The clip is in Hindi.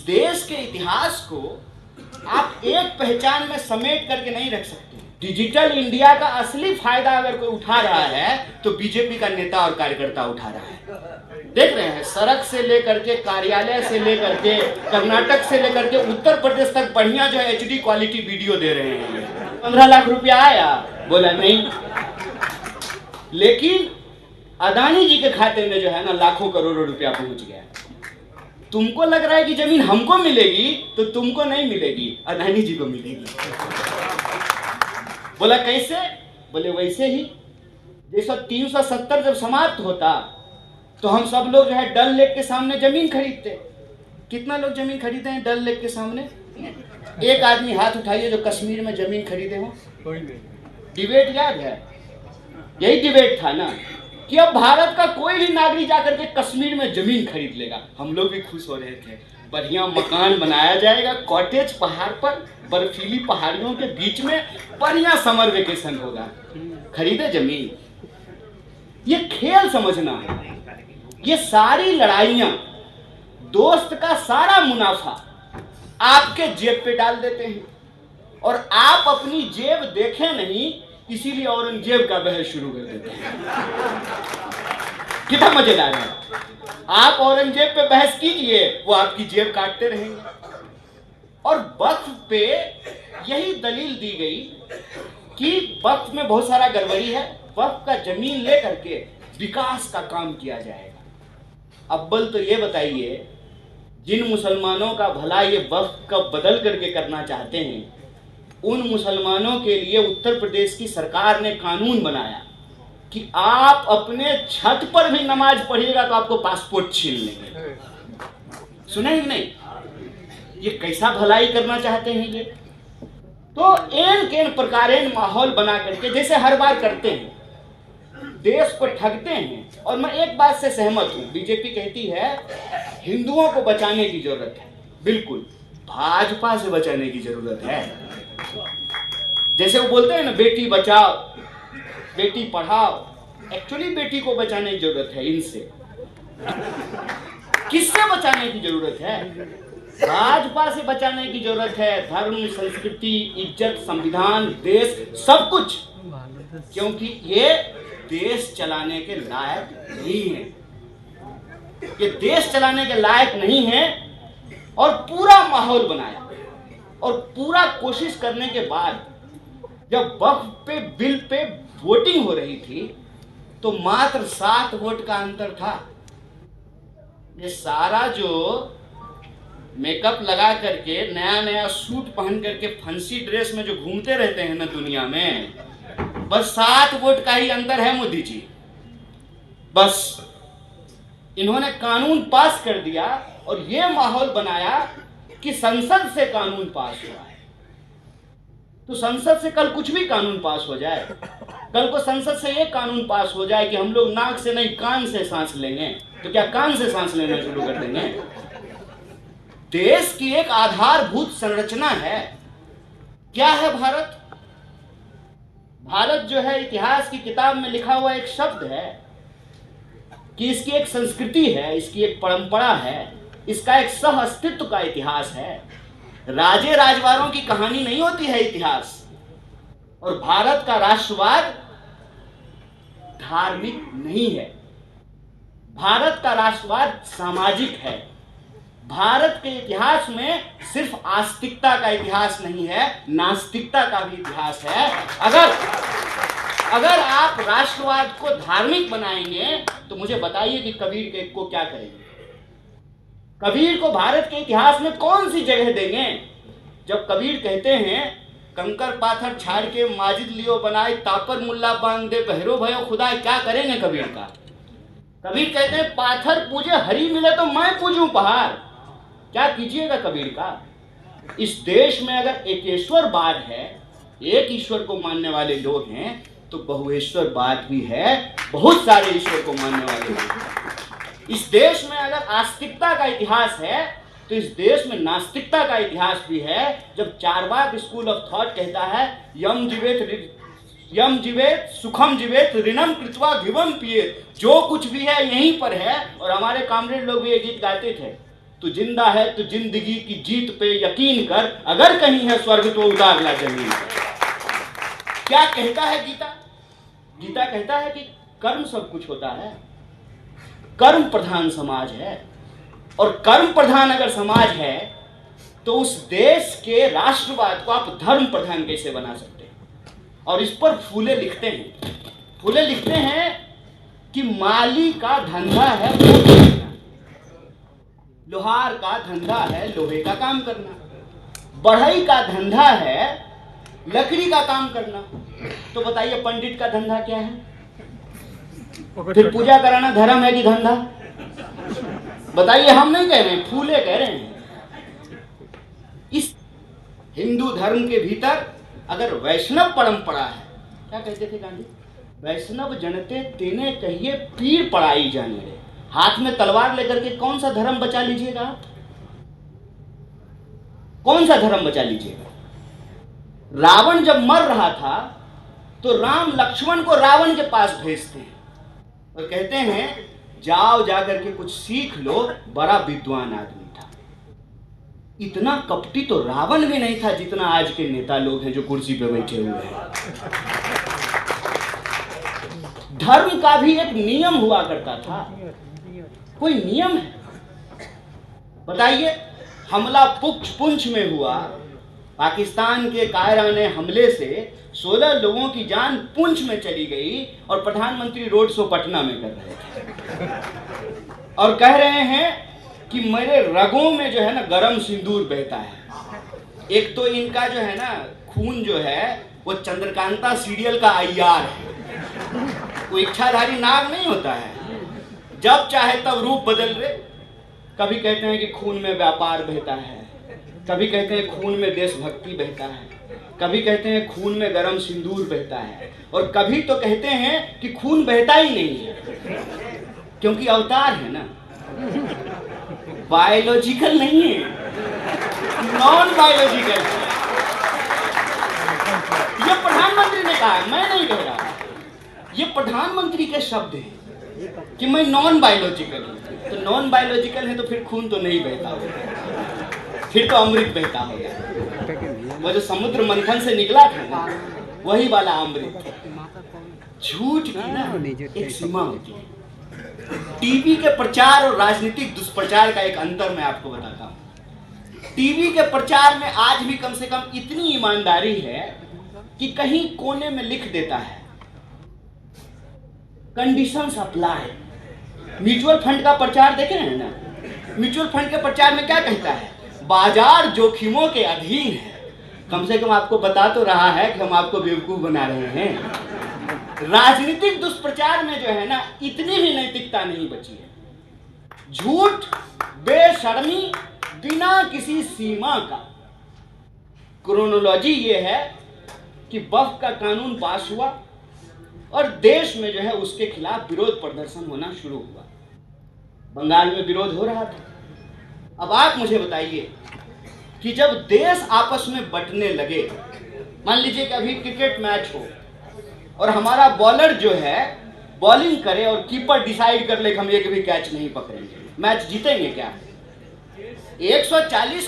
देश के इतिहास को आप एक पहचान में समेट करके नहीं रख सकते। डिजिटल इंडिया का असली फायदा अगर कोई उठा रहा है तो बीजेपी का नेता और कार्यकर्ता उठा रहा है। देख रहे हैं, सड़क से लेकर के, कार्यालय से लेकर के, कर्नाटक से लेकर के उत्तर प्रदेश तक बढ़िया जो है HD क्वालिटी वीडियो दे रहे हैं। 15 लाख रुपया आया, बोला नहीं, लेकिन अदानी जी के खाते में जो है ना लाखों करोड़ों रुपया पहुंच गया। तुमको लग रहा है कि जमीन हमको मिलेगी, तो तुमको नहीं मिलेगी, अदानी जी को मिलेगी। बोला कैसे? बोले वैसे ही जैसा 370 जब समाप्त होता तो हम सब लोग जो है डल लेक के सामने जमीन खरीदते। कितना लोग जमीन खरीदे हैं डल लेक के सामने? एक आदमी हाथ उठाइए जो कश्मीर में जमीन खरीदे हो। कोई नहीं। डिबेट याद है? यही डिबेट था ना कि अब भारत का कोई भी नागरिक जाकर के कश्मीर में जमीन खरीद लेगा। हम लोग भी खुश हो रहे थे, बढ़िया मकान बनाया जाएगा, कॉटेज पहाड़ पर, बर्फीली पहाड़ियों के बीच में, बढ़िया समर वेकेशन होगा। खरीदे जमीन। ये खेल समझना है। ये सारी लड़ाइयां, दोस्त का सारा मुनाफा आपके जेब पे डाल देते हैं और आप अपनी जेब देखें नहीं, इसीलिए औरंगजेब का बहस शुरू कर देते हैं। कितना मजेदार है। आप औरंगजेब पे बहस कीजिए, वो आपकी जेब काटते रहेंगे। और वक्फ पे यही दलील दी गई कि वक्फ में बहुत सारा गड़बड़ी है, वक्फ का जमीन लेकर के विकास का काम किया जाएगा। अव्वल तो ये बताइए, जिन मुसलमानों का भला ये वक्फ का बदल करके करना चाहते हैं, उन मुसलमानों के लिए उत्तर प्रदेश की सरकार ने कानून बनाया कि आप अपने छत पर भी नमाज पढ़िएगा तो आपको पासपोर्ट छीन लेंगे। सुने ही नहीं? ये कैसा भलाई करना चाहते हैं ये? तो एन केन प्रकारेण माहौल बना करके, जैसे हर बार करते हैं, देश को ठगते हैं। और मैं एक बात से सहमत हूं, बीजेपी कहती है हिंदुओं को बचाने की जरूरत है। बिल्कुल, भाजपा से बचाने की जरूरत है। जैसे वो बोलते हैं ना, बेटी बचाओ बेटी पढ़ाओ, एक्चुअली बेटी को बचाने की जरूरत है इनसे। किससे बचाने की जरूरत है? भाजपा से बचाने की जरूरत है। धर्म, संस्कृति, इज्जत, संविधान, देश, सब कुछ, क्योंकि ये देश चलाने के लायक नहीं है। ये देश चलाने के लायक नहीं है। और पूरा माहौल बनाया और पूरा कोशिश करने के बाद जब वक्फ पे बिल पे वोटिंग हो रही थी तो मात्र 7 वोट का अंतर था। ये सारा जो मेकअप लगा करके, नया नया सूट पहन करके, फंसी ड्रेस में जो घूमते रहते हैं ना दुनिया में, बस 7 वोट का ही अंतर है मोदी जी। बस इन्होंने कानून पास कर दिया और ये माहौल बनाया कि संसद से कानून पास हुआ है। तो संसद से कल कुछ भी कानून पास हो जाए, कल को संसद से एक कानून पास हो जाए कि हम लोग नाक से नहीं कान से सांस लेंगे, तो क्या कान से सांस लेना शुरू कर देंगे? देश की एक आधारभूत संरचना है। क्या है भारत? भारत जो है इतिहास की किताब में लिखा हुआ एक शब्द है कि इसकी एक संस्कृति है, इसकी एक परंपरा है, इसका एक सह अस्तित्व का इतिहास है। राजे राजवारों की कहानी नहीं होती है इतिहास। और भारत का राष्ट्रवाद धार्मिक नहीं है। भारत का राष्ट्रवाद सामाजिक है। भारत के इतिहास में सिर्फ आस्तिकता का इतिहास नहीं है, नास्तिकता का भी इतिहास है। अगर आप राष्ट्रवाद को धार्मिक बनाएंगे तो मुझे बताइए कि कबीर को क्या करेंगे? कबीर को भारत के इतिहास में कौन सी जगह देंगे? जब कबीर कहते हैं कंकर पाथर छाड़ के माजिद लियो बनाए, तापर मुल्ला बांध दे, बहरो भयो खुदा, क्या करेंगे कबीर का? कबीर कहते हैं पाथर पूजे हरी मिले तो मैं पूजूं पहाड़। क्या कीजिएगा कबीर का? इस देश में अगर एकेश्वरवाद है, एक ईश्वर को मानने वाले लोग हैं, तो बहुएश्वरवाद भी है, बहुत सारे ईश्वर को मानने वाले लोग। इस देश में अगर आस्तिकता का इतिहास है तो इस देश में नास्तिकता का इतिहास भी है। जब चारवाक स्कूल ऑफ थॉट कहता है यम जीवेत सुखम जीवेत ऋणम कृत्वा घिवम पिएत, जो कुछ भी है यहीं पर है। और हमारे कामरेड लोग भी ये गीत गाते थे, तू जिंदा है तो जिंदगी की जीत पे यकीन कर, अगर कहीं है स्वर्ग तो उतार ला जमीन पर। क्या कहता है गीता? गीता कहता है कि कर्म सब कुछ होता है, कर्म प्रधान समाज है, और कर्म प्रधान अगर समाज है तो उस देश के राष्ट्रवाद को आप धर्म प्रधान कैसे बना सकते हैं? और इस पर फूले लिखते हैं कि माली का धंधा है वोट देना, लोहार का धंधा है लोहे का काम करना, बढ़ई का धंधा है लकड़ी का काम करना। तो बताइए पंडित का धंधा क्या है? फिर पूजा कराना धर्म है कि धंधा? बताइए, हम नहीं कह रहे हैं, फूले कह रहे हैं। इस हिंदू धर्म के भीतर अगर वैष्णव परंपरा है, क्या कहते थे गांधी? वैष्णव जनते तेने कहिए पीर पड़ाई जाने रे। हाथ में तलवार लेकर के कौन सा धर्म बचा लीजिएगा आप? कौन सा धर्म बचा लीजिएगा? रावण जब मर रहा था तो राम लक्ष्मण को रावण के पास भेजते हैं और कहते हैं जाओ जाकर के कुछ सीख लो, बड़ा विद्वान आदमी था। इतना कपटी तो रावण भी नहीं था जितना आज के नेता लोग हैं जो कुर्सी पे बैठे हुए हैं। धर्म का भी एक नियम हुआ करता था, कोई नियम है? बताइए, हमला पुंछ में हुआ, पाकिस्तान के कायराने हमले से 16 लोगों की जान पुंछ में चली गई और प्रधानमंत्री रोड शो पटना में कर रहे थे और कह रहे हैं कि मेरे रगों में जो है ना गरम सिंदूर बहता है। एक तो इनका जो है ना खून जो है वो चंद्रकांता सीरियल का अय्यार है, वो इच्छाधारी नाग नहीं होता है, जब चाहे तब रूप बदल रहे। कभी कहते हैं कि खून में व्यापार बहता है, कभी कहते हैं खून में देशभक्ति बहता है, कभी कहते हैं खून में गरम सिंदूर बहता है, और कभी तो कहते हैं कि खून बहता ही नहीं है, क्योंकि अवतार है ना, बायोलॉजिकल नहीं है, नॉन बायोलॉजिकल है। ये प्रधानमंत्री ने कहा, मैं नहीं कह रहा, ये प्रधानमंत्री के शब्द हैं कि मैं नॉन बायोलॉजिकल हूं। तो नॉन बायोलॉजिकल है तो फिर खून तो नहीं बहता होगा, फिर तो अमृत बहता होगा। वो जो समुद्र मंथन से निकला था ना, वही वाला अमृत। झूठ की ना एक सीमा होती है। टीवी के प्रचार और राजनीतिक दुष्प्रचार का एक अंतर मैं आपको बताता हूं। टीवी के प्रचार में आज भी कम से कम इतनी ईमानदारी है कि कहीं कोने में लिख देता है कंडीशंस अप्लाई। म्यूचुअल फंड का प्रचार देखे हैं ना, म्यूचुअल फंड के प्रचार में क्या कहता है? बाजार जोखिमों के अधीन है। कम से कम आपको बता तो रहा है कि हम आपको बेवकूफ बना रहे हैं। राजनीतिक दुष्प्रचार में जो है ना इतनी भी नैतिकता नहीं बची है। झूठ, बेशर्मी, बिना किसी सीमा का। क्रोनोलॉजी ये है कि वक्फ का कानून पास हुआ और देश में जो है उसके खिलाफ विरोध प्रदर्शन होना शुरू हुआ। बंगाल में विरोध हो रहा था। अब आप मुझे बताइए कि जब देश आपस में बंटने लगे, मान लीजिए कि अभी क्रिकेट मैच हो और हमारा बॉलर जो है बॉलिंग करे और कीपर डिसाइड कर ले कि हम एक भी कैच नहीं पकड़ेंगे, मैच जीतेंगे क्या? 140